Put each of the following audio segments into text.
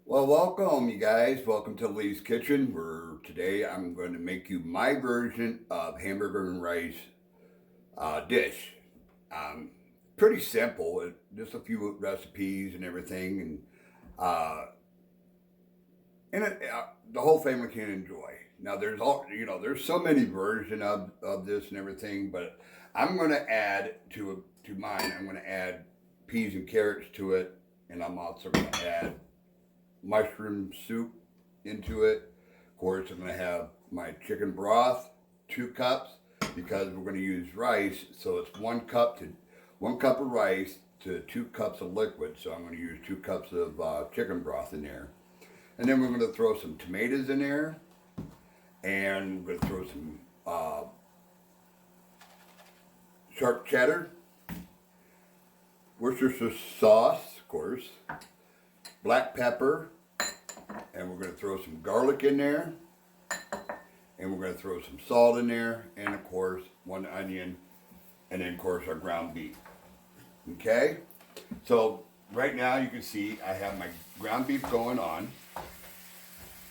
Well, welcome, you guys. Welcome to Lee's Kitchen. Where today I'm going to make you my version of hamburger and rice dish. Um, Pretty simple. Just a few recipes and everything, uh, and the whole family can enjoy. Now, there's so many versions of this and everything, but I'm going to add to mine. I'm going to add peas and carrots to it, and I'm also going to add mushroom soup into it. Of course, I'm going to have my chicken broth, 2 cups, because we're going to use rice. So it's 1 cup of rice to 2 cups of liquid. So I'm going to use 2 cups of chicken broth in there, and then we're going to throw some tomatoes in there, and we're going to throw some sharp cheddar, Worcestershire sauce, of course, black pepper, and we're going to throw some garlic in there, and we're going to throw some salt in there, and of course 1 onion, and then of course our ground beef. Okay, so right now you can see I have my ground beef going on,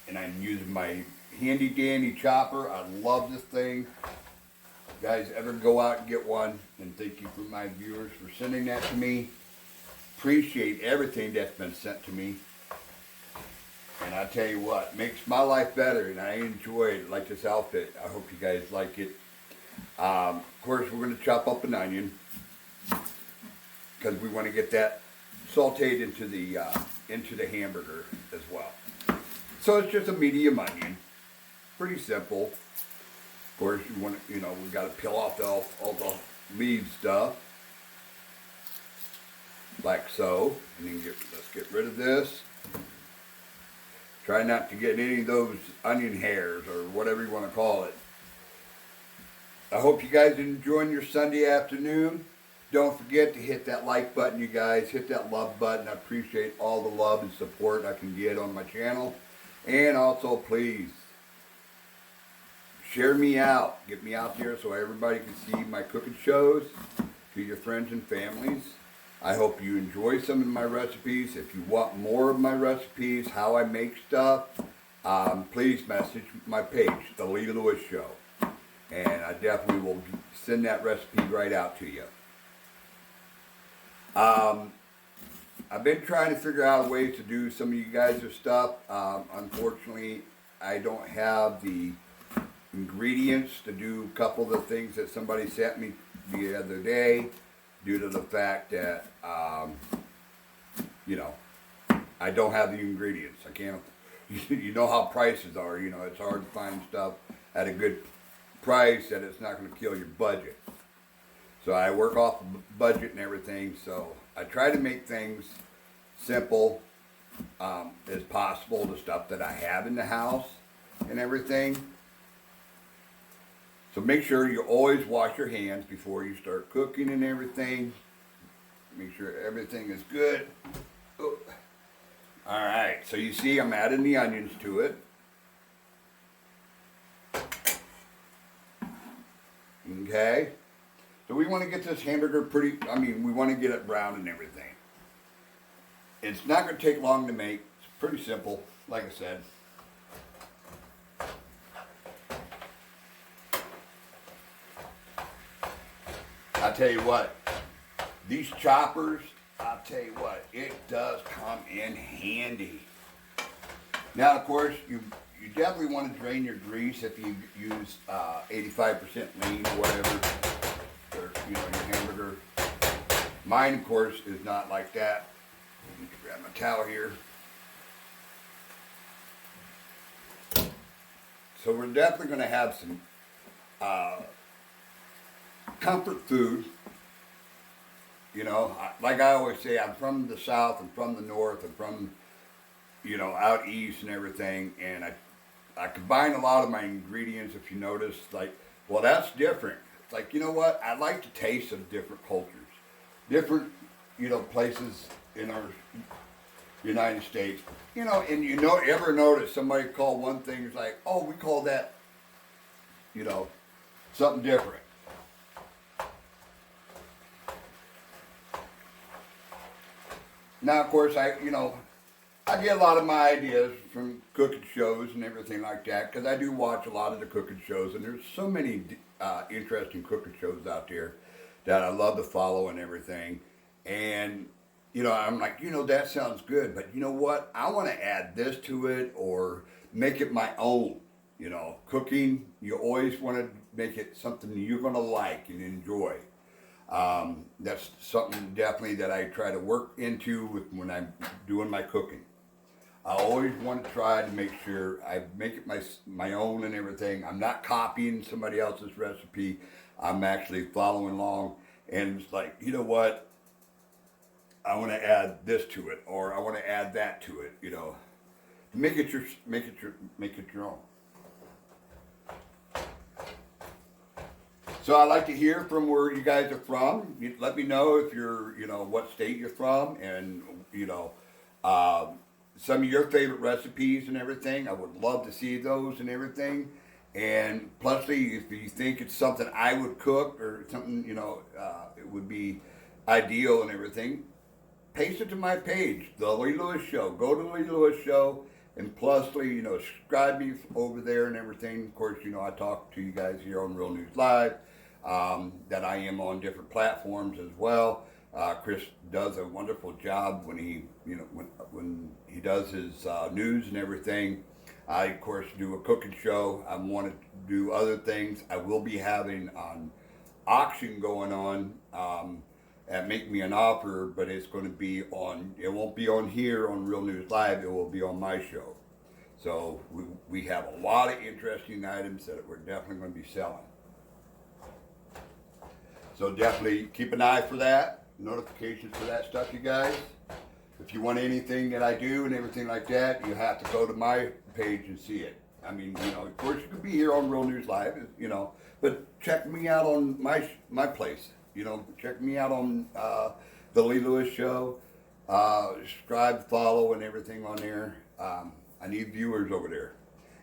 and I'm using my handy dandy chopper. I love this thing. If you guys ever go out and get one, and thank you for my viewers for sending that to me. Appreciate everything that's been sent to me. And I tell you what, makes my life better, and I enjoy it. Like this outfit. I hope you guys like it. Of course, we're going to chop up an onion because we want to get that sautéed into the hamburger as well. So it's just a medium onion, pretty simple. Of course, we got to peel off all the leaf stuff, like so, and then let's get rid of this. Try not to get any of those onion hairs or whatever you want to call it. I hope you guys are enjoying your Sunday afternoon. Don't forget to hit that like button, you guys. Hit that love button. I appreciate all the love and support I can get on my channel. And also, please, share me out. Get me out there so everybody can see my cooking shows to your friends and families. I hope you enjoy some of my recipes. If you want more of my recipes, how I make stuff, please message my page, The Lee Lewis Show. And I definitely will send that recipe right out to you. I've been trying to figure out ways to do some of you guys' stuff. Unfortunately, I don't have the ingredients to do a couple of the things that somebody sent me the other day, due to the fact that, I don't have the ingredients. I can't, you know how prices are, it's hard to find stuff at a good price that it's not going to kill your budget. So I work off the budget and everything, so I try to make things simple as possible, the stuff that I have in the house and everything. So make sure you always wash your hands before you start cooking and everything. Make sure everything is good. Oh. All right, so you see I'm adding the onions to it. Okay. So we want to get this hamburger we want to get it brown and everything. It's not going to take long to make. It's pretty simple, like I said. I tell you what, these choppers, I'll tell you what, it does come in handy. Now, of course, you definitely want to drain your grease if you use 85% lean or whatever, or, your hamburger. Mine, of course, is not like that. Let me grab my towel here. So we're definitely going to have some comfort food. Like I always say, I'm from the South, I'm from the North, I'm from, out East and everything, and I combine a lot of my ingredients, if you notice, well, that's different. It's like, you know what, I like the taste of different cultures, different, places in our United States, and ever notice somebody call one thing, it's like, oh, we call that, something different. Now, of course, I get a lot of my ideas from cooking shows and everything like that because I do watch a lot of the cooking shows, and there's so many interesting cooking shows out there that I love to follow and everything. And I'm like, that sounds good, but you know what? I want to add this to it or make it my own. Cooking, you always want to make it something you're going to like and enjoy. That's something definitely that I try to work into when I'm doing my cooking. I always want to try to make sure I make it my own and everything. I'm not copying somebody else's recipe. I'm actually following along, and it's like, you know what? I want to add this to it, or I want to add that to it. Make it your own. So I like to hear from where you guys are from. Let me know if you're, what state you're from, and some of your favorite recipes and everything. I would love to see those and everything. And plusly, if you think it's something I would cook or something, it would be ideal and everything, paste it to my page, The Lee Lewis Show. Go to The Lee Lewis Show, and plusly, subscribe me over there and everything. Of course, I talk to you guys here on Real News Live, that I am on different platforms as well. Chris does a wonderful job when he, when he does his news and everything. I, of course, do a cooking show. I want to do other things. I will be having an auction going on at Make Me an Offer, but it's going to be on, it won't be on here on Real News Live. It will be on my show. So we have a lot of interesting items that we're definitely going to be selling. So definitely keep an eye for that. Notifications for that stuff, you guys. If you want anything that I do and everything like that, you have to go to my page and see it. I mean, of course you could be here on Real News Live, but check me out on my place. Check me out on The Lee Lewis Show. Subscribe, follow, and everything on there. I need viewers over there.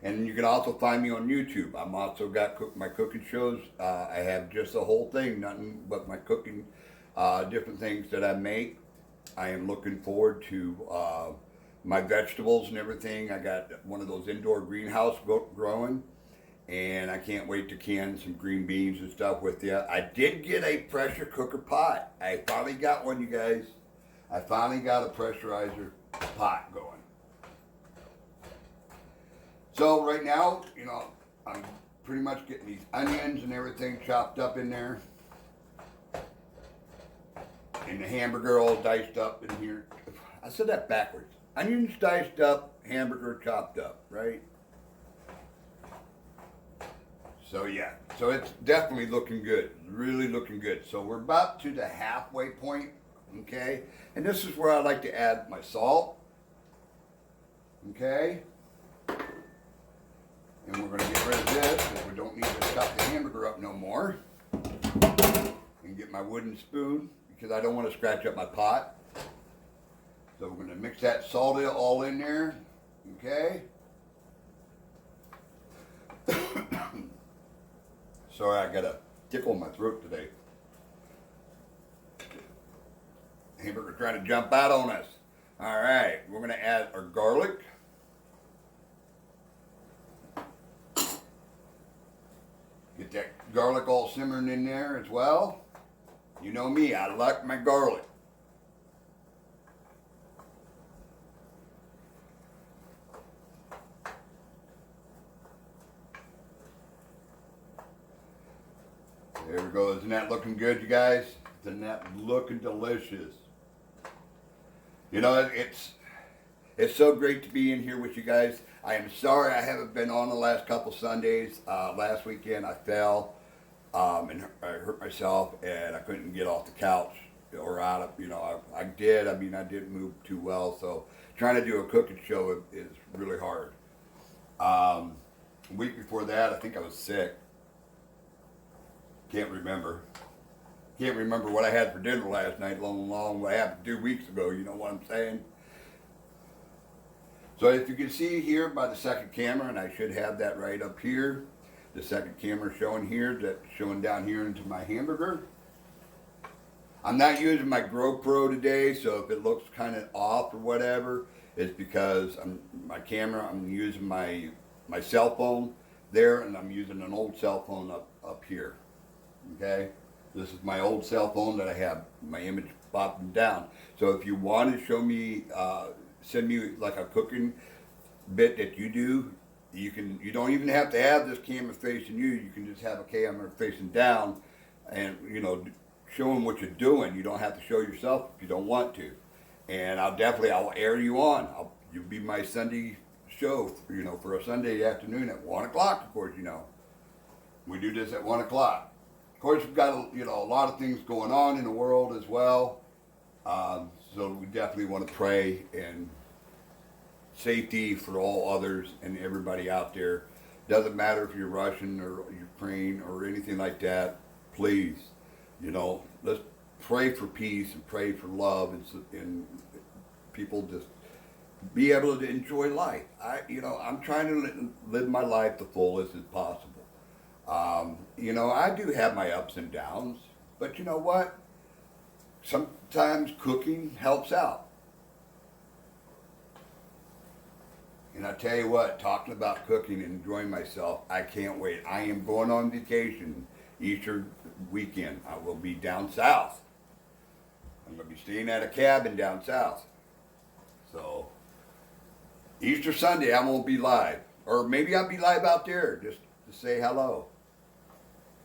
And you can also find me on YouTube. I'm also got my cooking shows. I have just the whole thing, nothing but my cooking, different things that I make. I am looking forward to my vegetables and everything. I got one of those indoor greenhouse growing, and I can't wait to can some green beans and stuff with you. I did get a pressure cooker pot. I finally got one, you guys. I finally got a pressurizer pot going. So right now, I'm pretty much getting these onions and everything chopped up in there. And the hamburger all diced up in here. I said that backwards. Onions diced up, hamburger chopped up, right? So yeah, so it's definitely looking good, really looking good. So we're about to the halfway point, okay? And this is where I like to add my salt, okay? And we're gonna get rid of this because we don't need to chop the hamburger up no more. And get my wooden spoon because I don't want to scratch up my pot. So we're gonna mix that salt all in there, okay? Sorry, I got a tickle in my throat today. Hamburger trying to jump out on us. All right, we're gonna add our garlic. Get that garlic all simmering in there as well. You know me, I like my garlic. There we go. Isn't that looking good, you guys? Isn't that looking delicious? It's so great to be in here with you guys. I am sorry I haven't been on the last couple Sundays. Last weekend I fell and I hurt myself and I couldn't get off the couch or out of, I didn't move too well. So trying to do a cooking show is really hard. A week before that, I think I was sick. Can't remember what I had for dinner last night, long what happened 2 weeks ago, you know what I'm saying? So if you can see here by the second camera, and I should have that right up here, the second camera showing here, that's showing down here into my hamburger. I'm not using my GoPro today, so if it looks kind of off or whatever, is because my camera, I'm using my cell phone there, and I'm using an old cell phone up here. Okay, this is my old cell phone that I have my image popping down. So if you want to show me, send me like a cooking bit that you do, you can. You don't even have to have this camera facing you. You can just have a camera facing down, and show them what you're doing. You don't have to show yourself if you don't want to. And I'll air you on. You'll be my Sunday show, for a Sunday afternoon at 1 o'clock. Of course, we do this at 1 o'clock. Of course, we've got a lot of things going on in the world as well. So we definitely want to pray and safety for all others and everybody out there. Doesn't matter if you're Russian or Ukraine or anything like that. Please, let's pray for peace and pray for love and people just be able to enjoy life. I'm trying to live my life the fullest as possible. I do have my ups and downs, but you know what? Sometimes cooking helps out. And I tell you what, talking about cooking and enjoying myself, I can't wait. I am going on vacation Easter weekend. I will be down south. I'm going to be staying at a cabin down south. So, Easter Sunday I won't be live. Or maybe I'll be live out there just to say hello.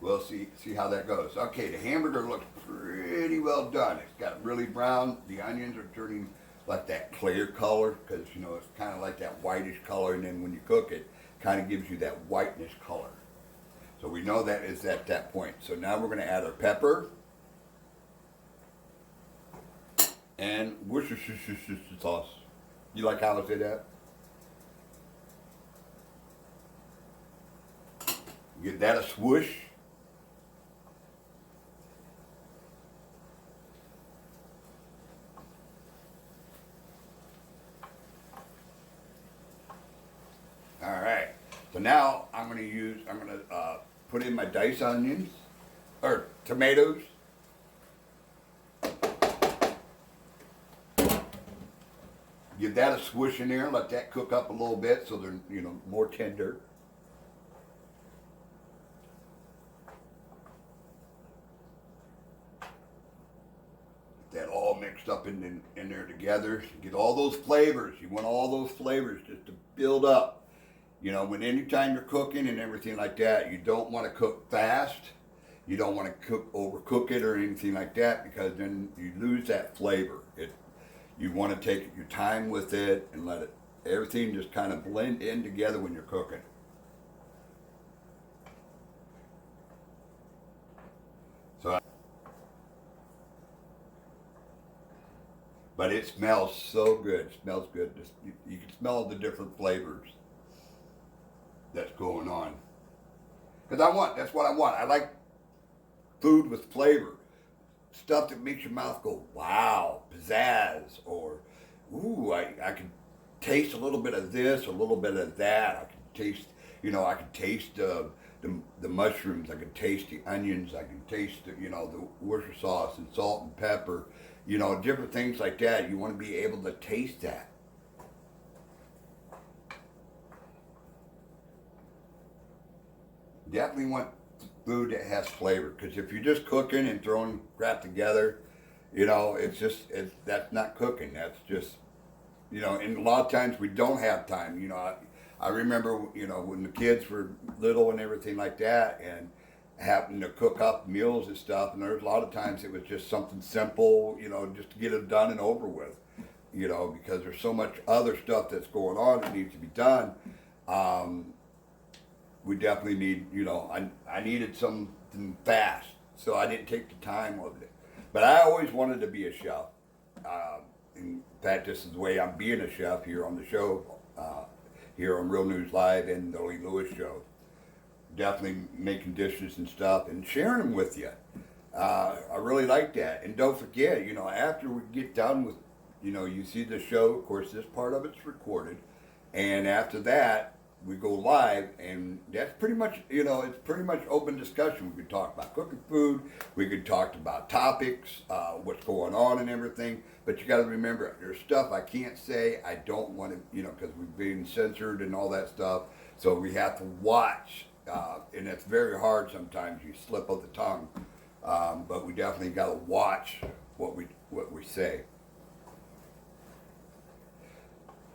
We'll see how that goes. Okay, the hamburger looks pretty well done. It's got really brown. The onions are turning like that clear color because, it's kind of like that whitish color. And then when you cook it, kind of gives you that whiteness color. So we know that is at that point. So now we're going to add our pepper and Worcestershire sauce. You like how I say that? Give that a swoosh. All right. So now I'm going to put in my diced onions or tomatoes. Give that a swoosh in there. Let that cook up a little bit so they're more tender. Get that all mixed up in there together. Get all those flavors. You want all those flavors just to build up. When anytime you're cooking and everything like that, you don't want to cook fast. You don't want to overcook it or anything like that because then you lose that flavor. You want to take your time with it and let everything just kind of blend in together when you're cooking. But it smells so good. It smells good. You can smell the different flavors that's going on. Because that's what I want. I like food with flavor. Stuff that makes your mouth go, wow, pizzazz, or, ooh, I can taste a little bit of this, a little bit of that. I can taste, the mushrooms. I can taste the onions. I can taste, the Worcester sauce and salt and pepper. Different things like that. You want to be able to taste that. Definitely want food that has flavor, because if you're just cooking and throwing crap together, that's not cooking. That's just, and a lot of times we don't have time. I remember, when the kids were little and everything like that, and having to cook up meals and stuff, and there's a lot of times it was just something simple, just to get it done and over with, because there's so much other stuff that's going on that needs to be done. We definitely need, I needed something fast, so I didn't take the time with it. But I always wanted to be a chef. In fact, this is the way I'm being a chef here on the show, here on Real News Live and the Lee Lewis Show. Definitely making dishes and stuff and sharing them with you. I really like that. And don't forget, after we get done with, you see the show, of course, this part of it's recorded. And after that, we go live, and that's pretty much, it's pretty much open discussion. We could talk about cooking food, we could talk about topics, what's going on and everything. But you got to remember, there's stuff I can't say. I don't want to, because we've been censored and all that stuff. So we have to watch, and it's very hard sometimes. You slip of the tongue, but we definitely got to watch what we say.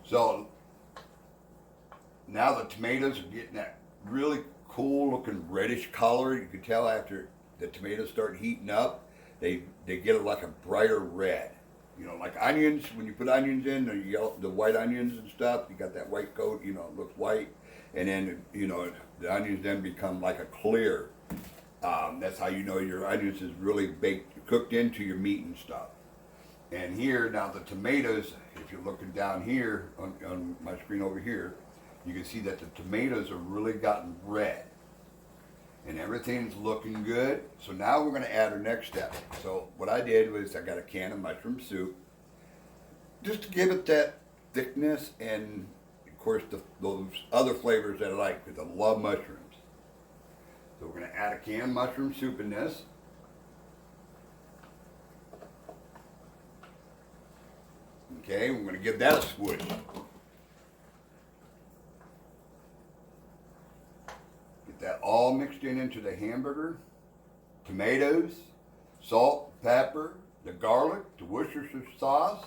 So now the tomatoes are getting that really cool looking reddish color. You can tell after the tomatoes start heating up, they get like a brighter red. Like onions, when you put onions in, the white onions and stuff, you got that white coat, it looks white. And then, the onions then become like a clear. That's how you know your onions is really baked, cooked into your meat and stuff. And here, now the tomatoes, if you're looking down here on my screen over here, you can see that the tomatoes are really gotten red. And everything's looking good. So now we're going to add our next step. So what I did was I got a can of mushroom soup, just to give it that thickness and, of course, those other flavors that I like, because I love mushrooms. So we're going to add a can of mushroom soup in this. Okay, we're going to give that a swoosh. Get that all mixed into the hamburger, tomatoes, salt, pepper, the garlic, the Worcestershire sauce.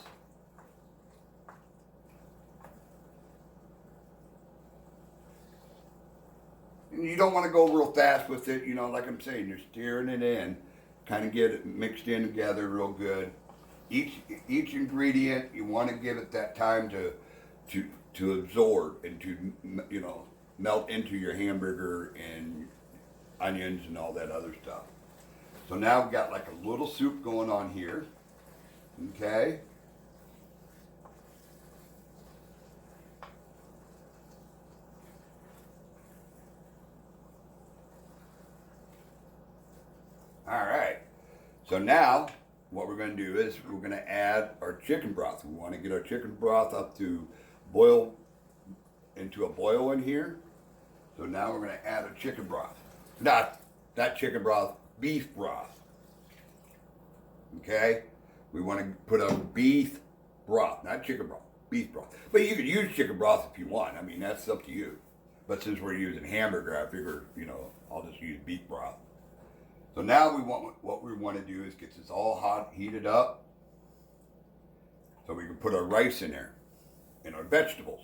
And you don't want to go real fast with it, like I'm saying, you're stirring it in, kind of get it mixed in together real good. Each ingredient, you want to give it that time to absorb and to melt into your hamburger and onions and all that other stuff. So now we've got like a little soup going on here. Okay. All right. So now what we're going to do is we're going to add our chicken broth. We want to get our chicken broth up to boil, into a boil in here. So now we're going to add a chicken broth. Not chicken broth, beef broth. Okay? We want to put a beef broth, not chicken broth, beef broth. But you could use chicken broth if you want. I mean, that's up to you. But since we're using hamburger, I figure, I'll just use beef broth. So now what we want to do is get this all hot, heated up, so we can put our rice in there and our vegetables.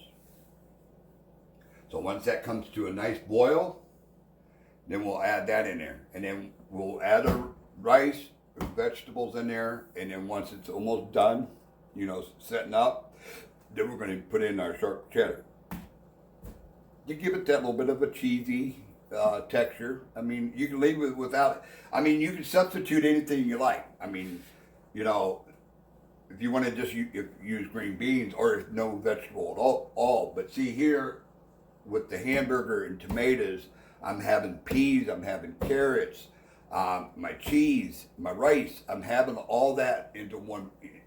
So once that comes to a nice boil, then we'll add that in there, and then we'll add our rice, our vegetables in there, and then once it's almost done, setting up, then we're going to put in our sharp cheddar to give it that little bit of a cheesy texture. I mean, you can leave it without it. I mean, you can substitute anything you like. I mean, if you want to just use green beans or no vegetable at all. But see here, with the hamburger and tomatoes, I'm having peas, I'm having carrots, my cheese, my rice. I'm having all that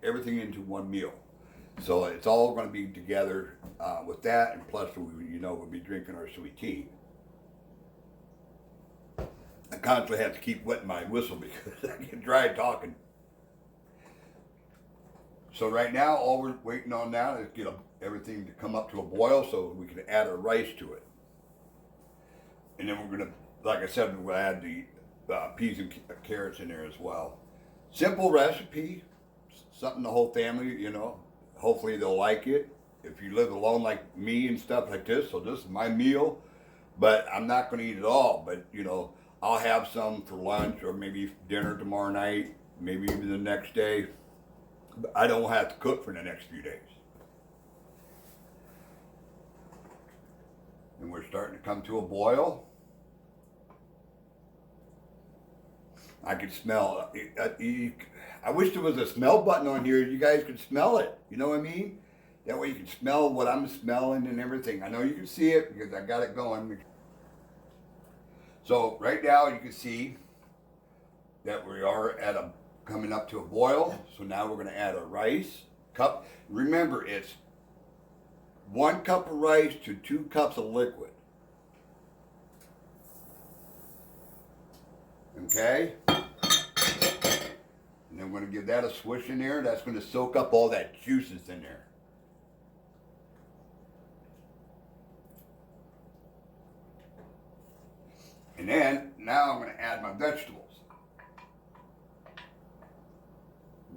everything into one meal. So it's all going to be together with that, and plus, we'll be drinking our sweet tea. I constantly have to keep wetting my whistle because I get dry talking. So right now, all we're waiting on now is get everything to come up to a boil so we can add our rice to it. And then we're going to, like I said, we'll add the peas and carrots in there as well. Simple recipe, something the whole family, hopefully they'll like it. If you live alone like me and stuff like this, so this is my meal, but I'm not going to eat it all. But, I'll have some for lunch or maybe dinner tomorrow night, maybe even the next day. But I don't have to cook for the next few days. And we're starting to come to a boil. I could smell it. I wish there was a smell button on here. You guys could smell it. You know what I mean? That way you can smell what I'm smelling and everything. I know you can see it because I got it going. So right now you can see that we are coming up to a boil. So now we're going to add our rice cup. Remember, it's 1 cup of rice to 2 cups of liquid. Okay? And then we're going to give that a swish in there. That's going to soak up all that juices in there. And then, now I'm going to add my vegetables.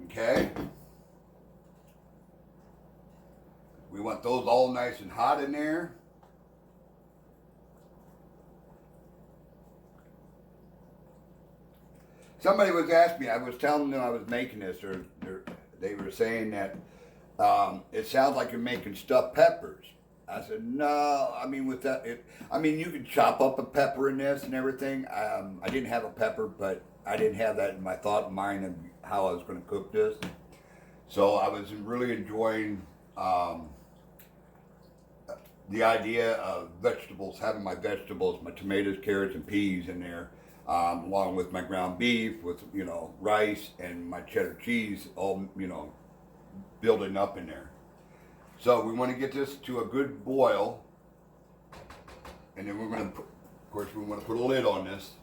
Okay? We want those all nice and hot in there. Somebody was asking me, I was telling them I was making this, or they were saying that it sounds like you're making stuffed peppers. I said, no, I mean, with that, you can chop up a pepper in this and everything. I didn't have a pepper, but I didn't have that in my thought of mind of how I was going to cook this. So I was really enjoying the idea of vegetables, having my vegetables, my tomatoes, carrots, and peas in there, along with my ground beef, with, rice and my cheddar cheese, all, building up in there. So we want to get this to a good boil, and then we're going to, of course, we want to put a lid on this.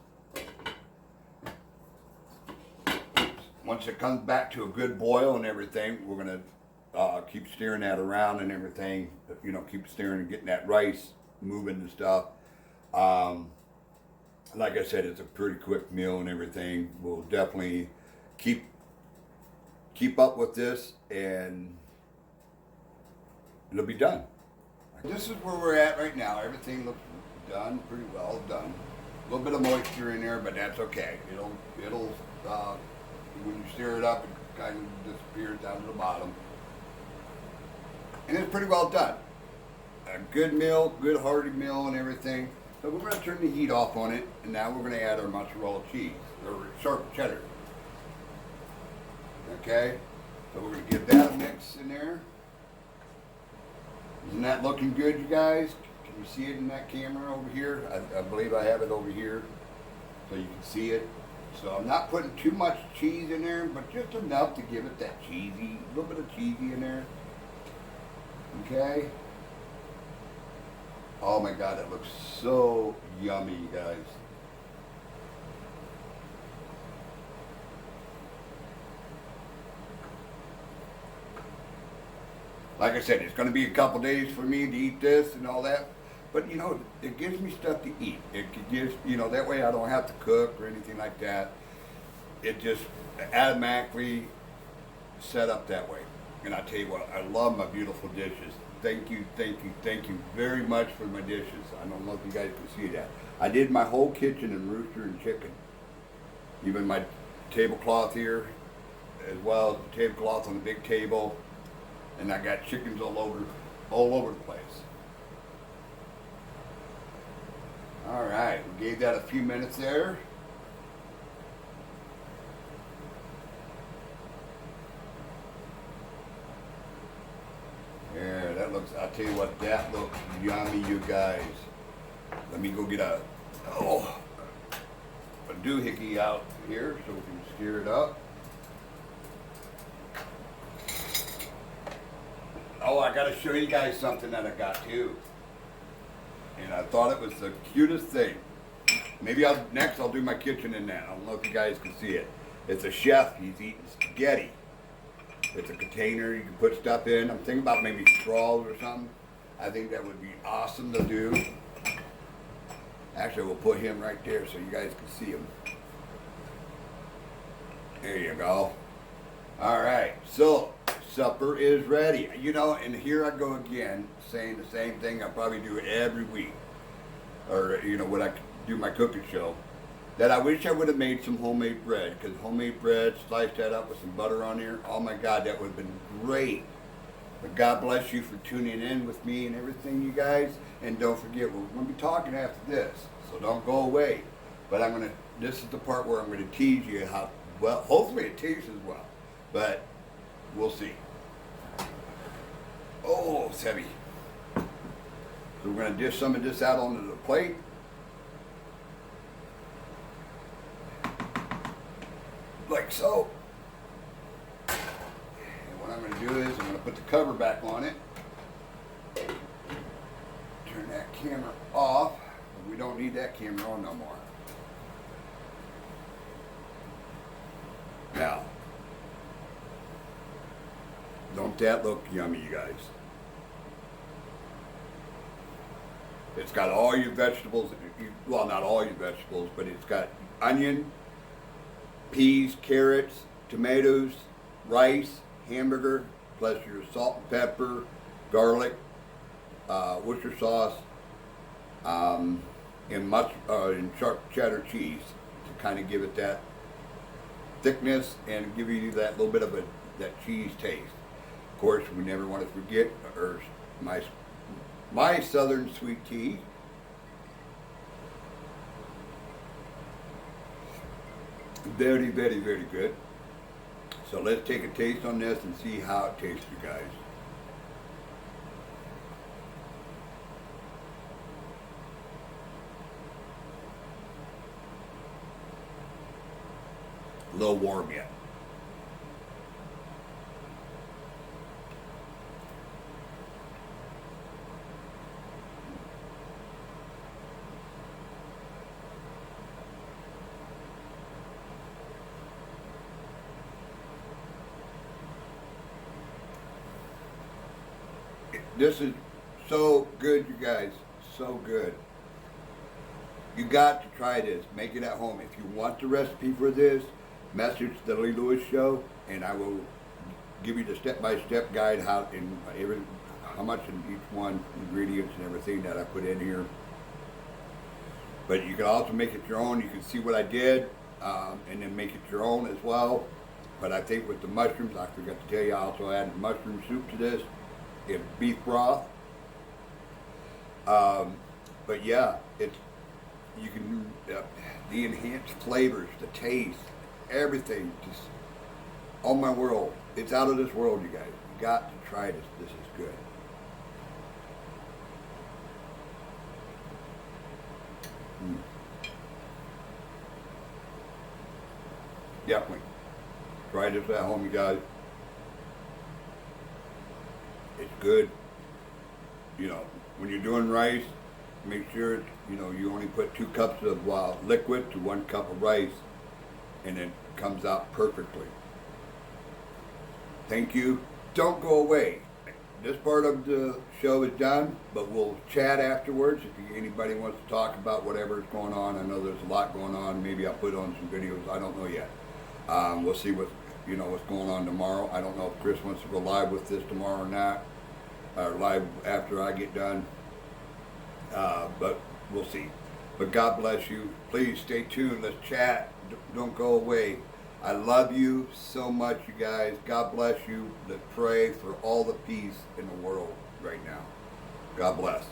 Once it comes back to a good boil and everything, we're going to keep stirring that around and everything, keep stirring and getting that rice moving and stuff. Like I said, it's a pretty quick meal and everything. We'll definitely keep up with this, and it'll be done. This is where we're at right now. Everything looks done, pretty well done. A little bit of moisture in there, but that's okay. It'll when you stir it up, it kind of disappears down to the bottom. And it's pretty well done. A good meal, good hearty meal and everything. So we're going to turn the heat off on it, and now we're going to add our mozzarella cheese, or sharp cheddar. Okay? So we're going to give that a mix in there. Isn't that looking good, you guys? Can you see it in that camera over here? I believe I have it over here, so you can see it. So I'm not putting too much cheese in there, but just enough to give it that a little bit of cheesy in there. Okay? Oh my God, that looks so yummy, you guys. Like I said, it's going to be a couple days for me to eat this and all that. But, it gives me stuff to eat. It gives, that way I don't have to cook or anything like that. It just automatically set up that way. And I tell you what, I love my beautiful dishes. Thank you very much for my dishes. I don't know if you guys can see that. I did my whole kitchen in rooster and chicken. Even my tablecloth here, as well as the tablecloth on the big table. And I got chickens all over the place. All right, we gave that a few minutes there. There, that looks, I'll tell you what, that looks yummy, you guys. Let me go get a doohickey out here so we can stir it up. Oh, I gotta show you guys something that I got too. And I thought it was the cutest thing. Maybe next I'll do my kitchen in that. I don't know if you guys can see it. It's a chef, he's eating spaghetti. It's a container you can put stuff in. I'm thinking about maybe straws or something. I think that would be awesome to do. Actually, we'll put him right there so you guys can see him. There you go. All right, so supper is ready. And here I go again, saying the same thing I probably do every week. Or, when I do my cooking show. That I wish I would have made some homemade bread. Because homemade bread, slice that up with some butter on there. Oh my God, that would have been great. But God bless you for tuning in with me and everything, you guys. And don't forget, we're going to be talking after this. So don't go away. But this is the part where I'm going to tease you how, well, hopefully it tastes as well. But we'll see. Oh, it's heavy. So we're going to dish some of this out onto the plate. Like so. And what I'm going to do is I'm going to put the cover back on it. Turn that camera off. We don't need that camera on no more. Now, don't that look yummy, you guys? It's got all your vegetables, well, not all your vegetables, but it's got onion, peas, carrots, tomatoes, rice, hamburger, plus your salt and pepper, garlic, Worcester sauce, and sharp cheddar cheese to kind of give it that thickness and give you that little bit of that cheese taste. Of course, we never want to forget my southern sweet tea. Very, very, very good. So let's take a taste on this and see how it tastes, you guys. A little warm yet. This is so good, you guys. So good. You got to try this. Make it at home. If you want the recipe for this, message the Lee Lewis Show, and I will give you the step-by-step guide how much in each one, ingredients and everything that I put in here. But you can also make it your own. You can see what I did, and then make it your own as well. But I think with the mushrooms, I forgot to tell you, I also added mushroom soup to this. In beef broth, but yeah, you can the enhanced flavors, the taste, everything. Just oh my world, it's out of this world, you guys. You got to try this. This is good. Definitely try this at home, you guys. It's good. You know, when you're doing rice, make sure you only put 2 cups of liquid to 1 cup of rice, and it comes out perfectly. Thank you. Don't go away. This part of the show is done, but we'll chat afterwards if anybody wants to talk about whatever is going on. I know there's a lot going on. Maybe I'll put on some videos. I don't know yet. We'll see what's going on tomorrow. I don't know if Chris wants to go live with this tomorrow or not, or live after I get done, but we'll see. But God bless you. Please stay tuned. Let's chat. Don't go away. I love you so much, you guys. God bless you. Let's pray for all the peace in the world right now. God bless.